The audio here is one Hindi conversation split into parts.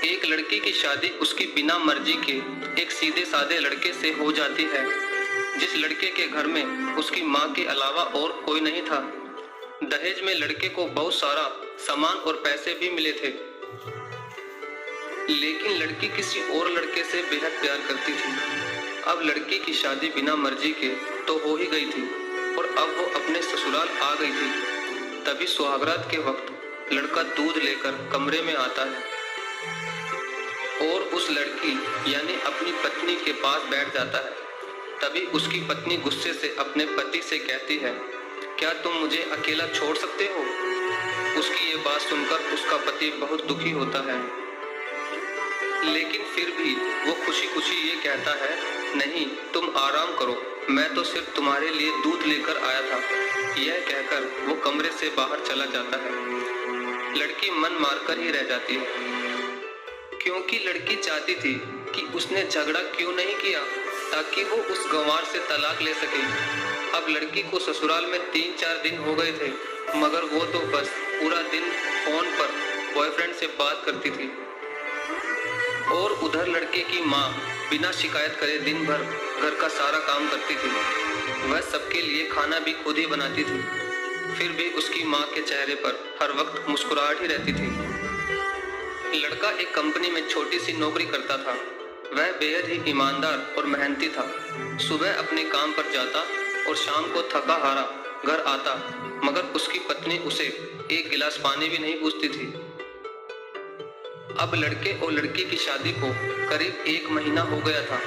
एक लड़की की शादी उसकी बिना मर्जी के एक सीधे साधे लड़के से हो जाती है, जिस लड़के के घर में उसकी माँ के अलावा और कोई नहीं था। दहेज में लड़के को बहुत सारा सामान और पैसे भी मिले थे, लेकिन लड़की किसी और लड़के से बेहद प्यार करती थी। अब लड़की की शादी बिना मर्जी के तो हो ही गई थी और अब वो अपने ससुराल आ गई थी। तभी सुहागरात के वक्त लड़का दूध लेकर कमरे में आता है और उस लड़की यानी अपनी पत्नी के पास बैठ जाता है। तभी उसकी पत्नी गुस्से से अपने पति से कहती है, क्या तुम मुझे अकेला छोड़ सकते हो? उसकी ये बात सुनकर उसका पति बहुत दुखी होता है, लेकिन फिर भी वो खुशी खुशी ये कहता है, नहीं तुम आराम करो, मैं तो सिर्फ तुम्हारे लिए दूध लेकर आया था। यह कहकर वो कमरे से बाहर चला जाता है। लड़की मन मारकर ही रह जाती है, क्योंकि लड़की चाहती थी कि उसने झगड़ा क्यों नहीं किया ताकि वो उस गंवार से तलाक ले सके। अब लड़की को ससुराल में 3-4 दिन हो गए थे, मगर वो तो बस पूरा दिन फोन पर बॉयफ्रेंड से बात करती थी और उधर लड़के की माँ बिना शिकायत करे दिन भर घर का सारा काम करती थी। वह सबके लिए खाना भी खुद ही बनाती थी, फिर भी उसकी माँ के चेहरे पर हर वक्त मुस्कुराहट ही रहती थी। लड़का एक कंपनी में छोटी सी नौकरी करता था। वह बेहद ही ईमानदार और मेहनती था। सुबह अपने काम पर जाता और शाम को थका हारा घर आता, मगर उसकी पत्नी उसे एक गिलास पानी भी नहीं पूछती थी। अब लड़के और लड़की की शादी को करीब 1 महीना हो गया था,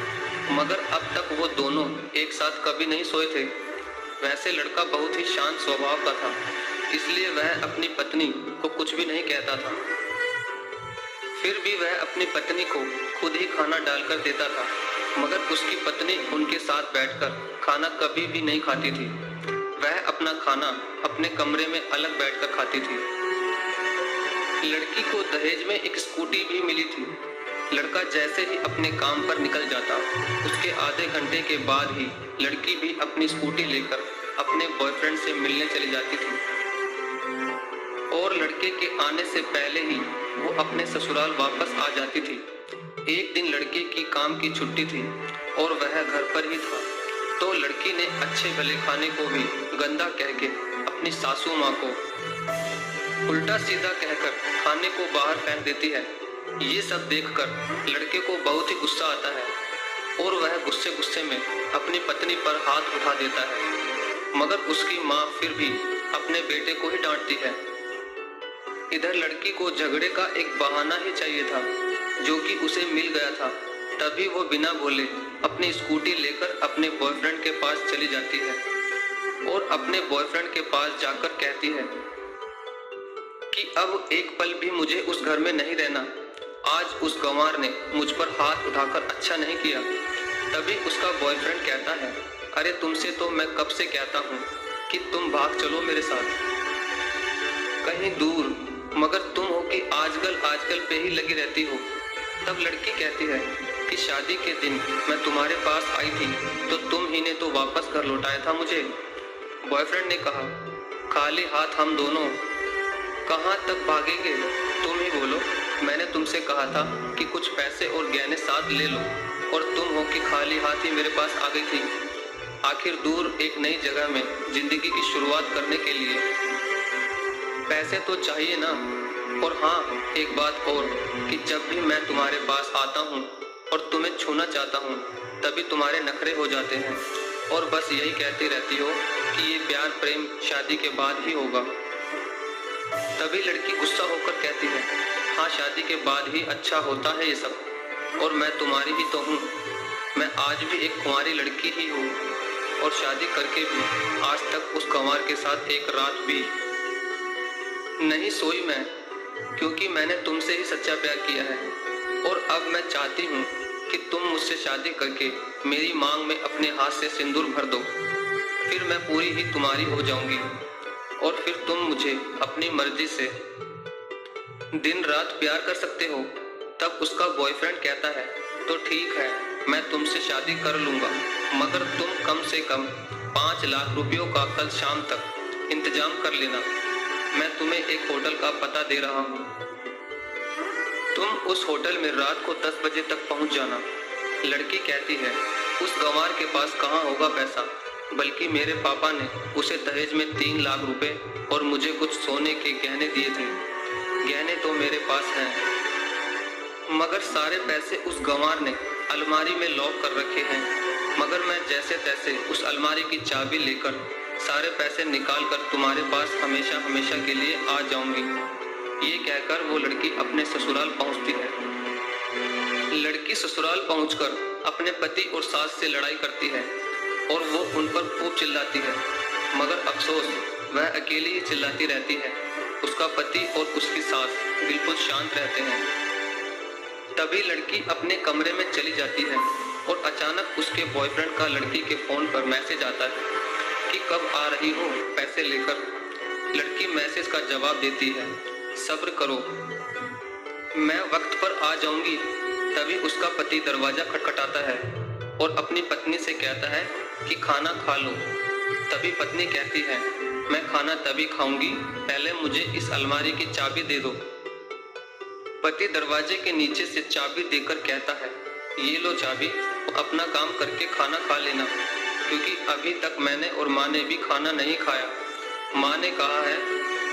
मगर अब तक वो दोनों एक साथ कभी नहीं सोए थे। वैसे लड़का बहुत ही शांत स्वभाव का था, इसलिए वह अपनी पत्नी को कुछ भी नहीं कहता था। फिर भी वह अपनी पत्नी को खुद ही खाना डालकर देता था, मगर उसकी पत्नी उनके साथ बैठकर खाना कभी भी नहीं खाती थी। वह अपना खाना अपने कमरे में अलग बैठकर खाती थी। लड़की को दहेज में एक स्कूटी भी मिली थी। लड़का जैसे ही अपने काम पर निकल जाता, उसके आधे घंटे के बाद ही लड़की भी अपनी स्कूटी लेकर अपने बॉयफ्रेंड से मिलने चली जाती थी और लड़के के आने से पहले ही वो अपने ससुराल वापस आ जाती थी। एक दिन लड़के की काम की छुट्टी थी और वह घर पर ही था, तो लड़की ने अच्छे भले खाने को भी गंदा कह के अपनी सासू माँ को उल्टा सीधा कहकर खाने को बाहर फेंक देती है। ये सब देखकर लड़के को बहुत ही गुस्सा आता है और वह गुस्से गुस्से में अपनी पत्नी पर हाथ उठा देता है, मगर उसकी माँ फिर भी अपने बेटे को ही डांटती है। इधर लड़की को झगड़े का एक बहाना ही चाहिए था, जो कि उसे मिल गया था। तभी वो बिना बोले अपनी स्कूटी लेकर अपने बॉयफ्रेंड के पास चली जाती है और अपने बॉयफ्रेंड के पास जाकर कहती है कि अब एक पल भी मुझे उस घर में नहीं रहना। आज उस गंवार ने मुझ पर हाथ उठाकर अच्छा नहीं किया। तभी उसका बॉयफ्रेंड कहता है, अरे तुमसे तो मैं कब से कहता हूँ कि तुम भाग चलो मेरे साथ कहीं दूर, मगर तुम हो कि आजकल पे ही लगी रहती हो। तब लड़की कहती है कि शादी के दिन मैं तुम्हारे पास आई थी तो तुम ही ने तो वापस घर लौटाया था मुझे। बॉयफ्रेंड ने कहा, खाली हाथ हम दोनों कहाँ तक भागेंगे, तुम ही बोलो। मैंने तुमसे कहा था कि कुछ पैसे और गहने साथ ले लो और तुम हो कि खाली हाथ ही मेरे पास आ गई थी। आखिर दूर एक नई जगह में जिंदगी की शुरुआत करने के लिए पैसे तो चाहिए ना। और हाँ, एक बात और कि जब भी मैं तुम्हारे पास आता हूँ और तुम्हें छूना चाहता हूँ, तभी तुम्हारे नखरे हो जाते हैं और बस यही कहती रहती हो कि ये प्यार प्रेम शादी के बाद ही होगा। तभी लड़की गुस्सा होकर कहती है, हाँ शादी के बाद ही अच्छा होता है ये सब, और मैं तुम्हारी ही तो हूँ। मैं आज भी एक कुंवारी लड़की ही हूँ और शादी करके भी आज तक उस गंवार के साथ एक रात भी नहीं सोई मैं, क्योंकि मैंने तुमसे ही सच्चा प्यार किया है। और अब मैं चाहती हूँ कि तुम मुझसे शादी करके मेरी मांग में अपने हाथ से सिंदूर भर दो, फिर मैं पूरी ही तुम्हारी हो जाऊंगी और फिर तुम मुझे अपनी मर्जी से दिन रात प्यार कर सकते हो। तब उसका बॉयफ्रेंड कहता है, तो ठीक है, मैं तुमसे शादी कर लूँगा, मगर तुम कम से कम 5 लाख रुपयों का कल शाम तक इंतजाम कर लेना। मैं तुम्हें एक होटल का पता दे रहा हूँ तुम उस होटल में रात को 10 बजे तक पहुंच जाना। लड़की कहती है, उस गंवार के पास कहाँ होगा पैसा, बल्कि मेरे पापा ने उसे दहेज में 3 लाख रुपए और मुझे कुछ सोने के गहने दिए थे। गहने तो मेरे पास हैं, मगर सारे पैसे उस गंवार ने अलमारी में लॉक कर रखे हैं। मगर मैं जैसे तैसे उस अलमारी की चाबी लेकर सारे पैसे निकाल कर तुम्हारे पास हमेशा हमेशा के लिए आ जाऊंगी। ये कहकर वो लड़की अपने ससुराल पहुंचती है। लड़की ससुराल पहुंचकर अपने पति और सास से लड़ाई करती है और वो उन पर खूब चिल्लाती है, मगर अफसोस वह अकेली ही चिल्लाती रहती है। उसका पति और उसकी सास बिल्कुल शांत रहते हैं। तभी लड़की अपने कमरे में चली जाती है और अचानक उसके बॉयफ्रेंड का लड़की के फोन पर मैसेज आता है कि कब आ रही हो पैसे लेकर। लड़की मैसेज का जवाब देती है, सब्र करो, मैं वक्त पर आ जाऊंगी। तभी उसका पति दरवाजा खटखटाता है और अपनी पत्नी से कहता है कि खाना खा लो। तभी पत्नी कहती है, मैं खाना तभी खाऊंगी, पहले मुझे इस अलमारी की चाबी दे दो। पति दरवाजे के नीचे से चाबी देकर कहता है, ये लो चाबी, अपना काम करके खाना खा लेना, क्योंकि अभी तक मैंने और माँ ने भी खाना नहीं खाया। माँ ने कहा है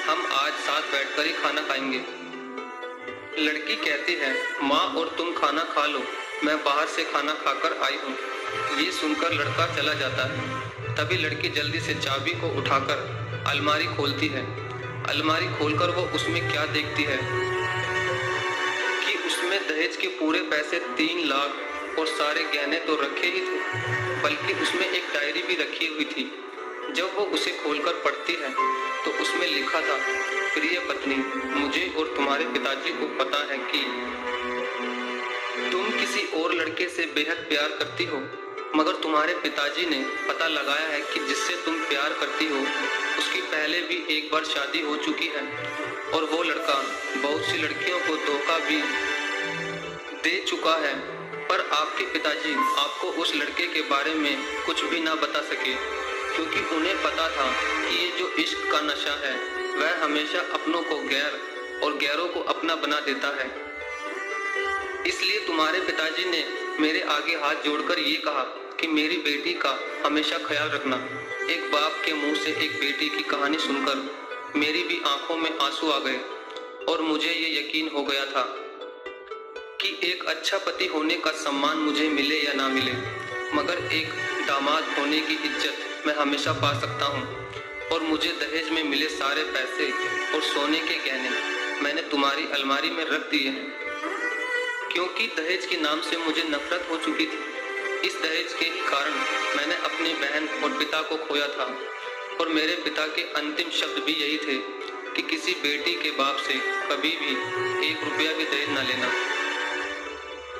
हम आज साथ बैठकर ही खाना खाएंगे। लड़की कहती है, माँ और तुम खाना खा लो, मैं बाहर से खाना खाकर आई हूँ। ये सुनकर लड़का चला जाता है। तभी लड़की जल्दी से चाबी को उठाकर अलमारी खोलती है। अलमारी खोलकर वो उसमें क्या देखती है कि उसमें दहेज के पूरे पैसे 3 लाख और सारे गहने तो रखे ही थे, बल्कि उसमें एक डायरी भी रखी हुई थी। जब वो उसे खोलकर पढ़ती है तो उसमें लिखा था, प्रिय पत्नी, मुझे और तुम्हारे पिताजी को पता है कि तुम किसी और लड़के से बेहद प्यार करती हो, मगर तुम्हारे पिताजी ने पता लगाया है कि जिससे तुम प्यार करती हो उसकी पहले भी एक बार शादी हो चुकी है और वो लड़का बहुत सी लड़कियों को धोखा भी दे चुका है। पर आपके पिताजी आपको उस लड़के के बारे में कुछ भी ना बता सके, क्योंकि उन्हें पता था कि ये जो इश्क का नशा है वह हमेशा अपनों को गैर और गैरों को अपना बना देता है। इसलिए तुम्हारे पिताजी ने मेरे आगे हाथ जोड़कर ये कहा कि मेरी बेटी का हमेशा ख्याल रखना। एक बाप के मुंह से एक बेटी की कहानी सुनकर मेरी भी आंखों में आंसू आ गए और मुझे ये यकीन हो गया था कि एक अच्छा पति होने का सम्मान मुझे मिले या ना मिले, मगर एक दामाद होने की इज्जत मैं हमेशा पा सकता हूँ। और मुझे दहेज में मिले सारे पैसे और सोने के गहने मैंने तुम्हारी अलमारी में रख दिए हैं, क्योंकि दहेज के नाम से मुझे नफरत हो चुकी थी। इस दहेज के कारण मैंने अपनी बहन और पिता को खोया था और मेरे पिता के अंतिम शब्द भी यही थे कि किसी बेटी के बाप से कभी भी 1 रुपया भी दहेज न लेना।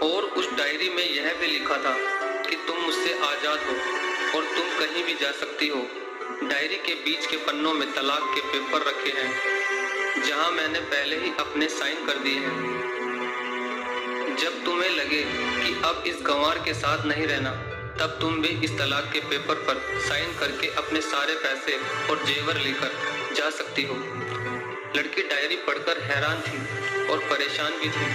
और उस डायरी में यह भी लिखा था कि तुम मुझसे आज़ाद हो और तुम कहीं भी जा सकती हो। डायरी के बीच के पन्नों में तलाक के पेपर रखे हैं, जहां मैंने पहले ही अपने साइन कर दिए हैं। जब तुम्हें लगे कि अब इस गंवार के साथ नहीं रहना, तब तुम भी इस तलाक के पेपर पर साइन करके अपने सारे पैसे और जेवर लेकर जा सकती हो। लड़की डायरी पढ़कर हैरान थी और परेशान भी थी।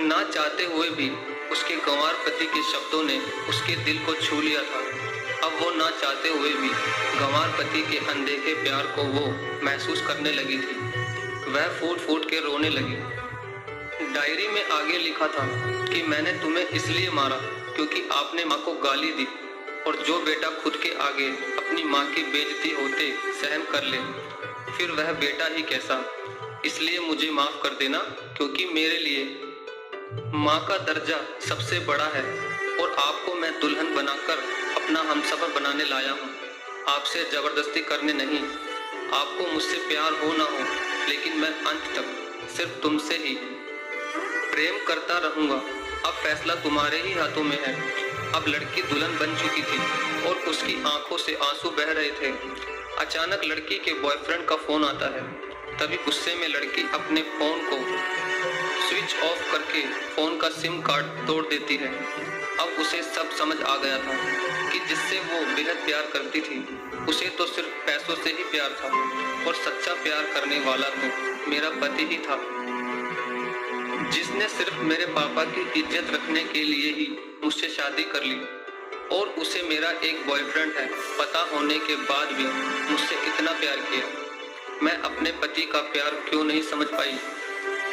ना चाहते हुए भी उसके गंवार पति के शब्दों ने उसके दिल को छू लिया था। अब वो ना चाहते हुए भी गंवार पति के अनदेखे प्यार को वो महसूस करने लगी थी। वह फूट फूट के रोने लगी। डायरी में आगे लिखा था कि मैंने तुम्हें इसलिए मारा क्योंकि आपने माँ को गाली दी, और जो बेटा खुद के आगे अपनी माँ की बेइज्जती होते सहन कर ले, फिर वह बेटा ही कैसा। इसलिए मुझे माफ कर देना, क्योंकि मेरे लिए माँ का दर्जा सबसे बड़ा है और आपको मैं दुल्हन बनाकर अपना हमसफर बनाने लाया हूँ, आपसे जबरदस्ती करने नहीं। आपको मुझसे प्यार हो ना हो, लेकिन मैं अंत तक सिर्फ तुमसे ही प्रेम करता रहूंगा। अब फैसला तुम्हारे ही हाथों में है। अब लड़की दुल्हन बन चुकी थी और उसकी आंखों से आंसू बह रहे थे। अचानक लड़की के बॉयफ्रेंड का फोन आता है। तभी गुस्से में लड़की अपने फोन को स्विच ऑफ करके फोन का सिम कार्ड तोड़ देती है। अब उसे सब समझ आ गया था कि जिससे वो बेहद प्यार करती थी, उसे तो सिर्फ पैसों से ही प्यार था, और सच्चा प्यार करने वाला तो मेरा पति ही था। जिसने सिर्फ मेरे पापा की इज्जत रखने के लिए ही मुझसे शादी कर ली, और उसे मेरा एक बॉयफ्रेंड है पता होने के बाद भी मुझसे इतना प्यार किया। मैं अपने पति का प्यार क्यों नहीं समझ पाई,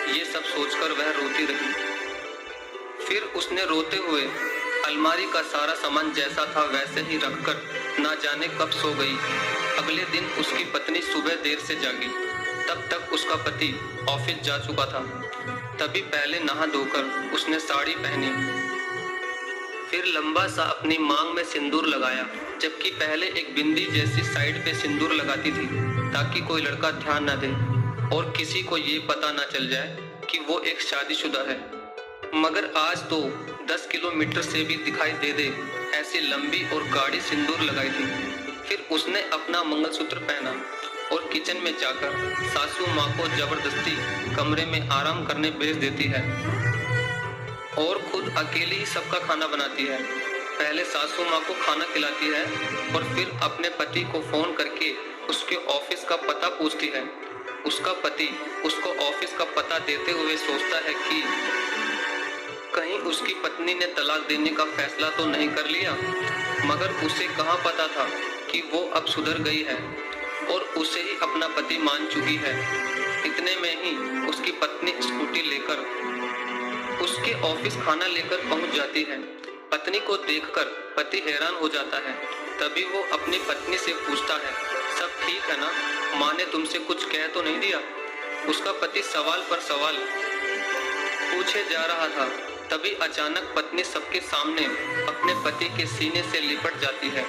ये सब सोचकर वह रोती रही। फिर उसने रोते हुए अलमारी का सारा सामान जैसा था वैसे ही रखकर ना जाने कब सो गई। अगले दिन उसकी पत्नी सुबह देर से जागी। तब तक उसका पति ऑफिस जा चुका था। तभी पहले नहा धोकर उसने साड़ी पहनी, फिर लंबा सा अपनी मांग में सिंदूर लगाया, जबकि पहले एक बिंदी जैसी साइड पे सिंदूर लगाती थी ताकि कोई लड़का ध्यान न दे और किसी को ये पता न चल जाए कि वो एक शादीशुदा है। मगर आज तो 10 किलोमीटर से भी दिखाई दे दे ऐसी लंबी और गाढ़ी सिंदूर लगाई थी। फिर उसने अपना मंगलसूत्र पहना और किचन में जाकर सासू माँ को जबरदस्ती कमरे में आराम करने भेज देती है और खुद अकेली ही सबका खाना बनाती है। पहले सासू माँ को खाना खिलाती है और फिर अपने पति को फोन करके उसके ऑफिस का पता पूछती है। उसका पति उसको ऑफिस का पता देते हुए सोचता है कि कहीं उसकी पत्नी ने तलाक देने का फैसला तो नहीं कर लिया, मगर उसे कहाँ पता था कि वो अब सुधर गई है और उसे ही अपना पति मान चुकी है। इतने में ही उसकी पत्नी स्कूटी लेकर उसके ऑफिस खाना लेकर पहुंच जाती है। पत्नी को देखकर पति हैरान हो जाता है। तभी वो अपनी पत्नी से पूछता है, सब ठीक है ना, माँ ने तुमसे कुछ कह तो नहीं दिया? उसका पति सवाल पर सवाल पूछे जा रहा था। तभी अचानक पत्नी सबके सामने अपने पति के सीने से लिपट जाती है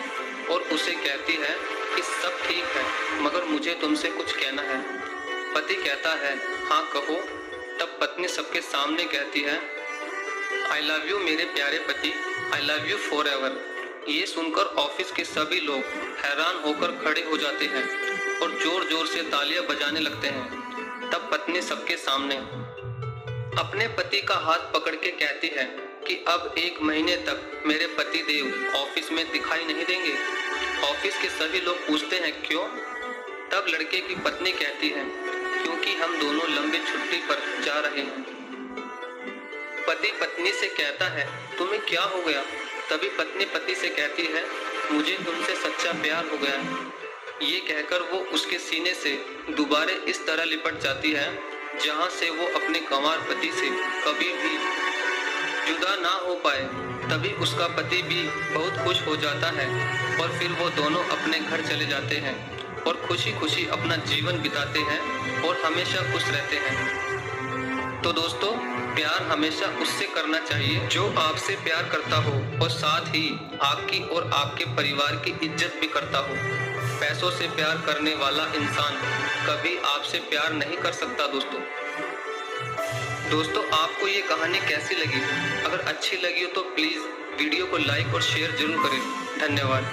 और उसे कहती है कि सब ठीक है, मगर मुझे तुमसे कुछ कहना है। पति कहता है, हाँ कहो। तब पत्नी सबके सामने कहती है, आई लव यू मेरे प्यारे पति, I love you for ever. ये सुनकर ऑफिस के सभी लोग हैरान होकर खड़े हो जाते हैं और जोर जोर से तालियां बजाने लगते हैं। तब पत्नी सबके सामने अपने पति का हाथ पकड़ के कहती है कि अब 1 महीने तक मेरे पति देव ऑफिस में दिखाई नहीं देंगे। ऑफिस के सभी लोग पूछते हैं क्यों? तब लड़के की पत्नी कहती है, क्योंकि हम दोनों लंबी छुट्टी पर जा रहे हैं। पति पत्नी से कहता है, तुम्हें क्या हो गया? तभी पत्नी पति से कहती है, मुझे तुमसे सच्चा प्यार हो गया है। ये कहकर वो उसके सीने से दोबारा इस तरह लिपट जाती है जहां से वो अपने गंवार पति से कभी भी जुदा ना हो पाए। तभी उसका पति भी बहुत खुश हो जाता है और फिर वो दोनों अपने घर चले जाते हैं और खुशी खुशी अपना जीवन बिताते हैं और हमेशा खुश रहते हैं। तो दोस्तों, प्यार हमेशा उससे करना चाहिए जो आपसे प्यार करता हो और साथ ही आपकी और आपके परिवार की इज्जत भी करता हो। पैसों से प्यार करने वाला इंसान कभी आपसे प्यार नहीं कर सकता। दोस्तों आपको ये कहानी कैसी लगी? अगर अच्छी लगी हो तो प्लीज़ वीडियो को लाइक और शेयर जरूर करें। धन्यवाद।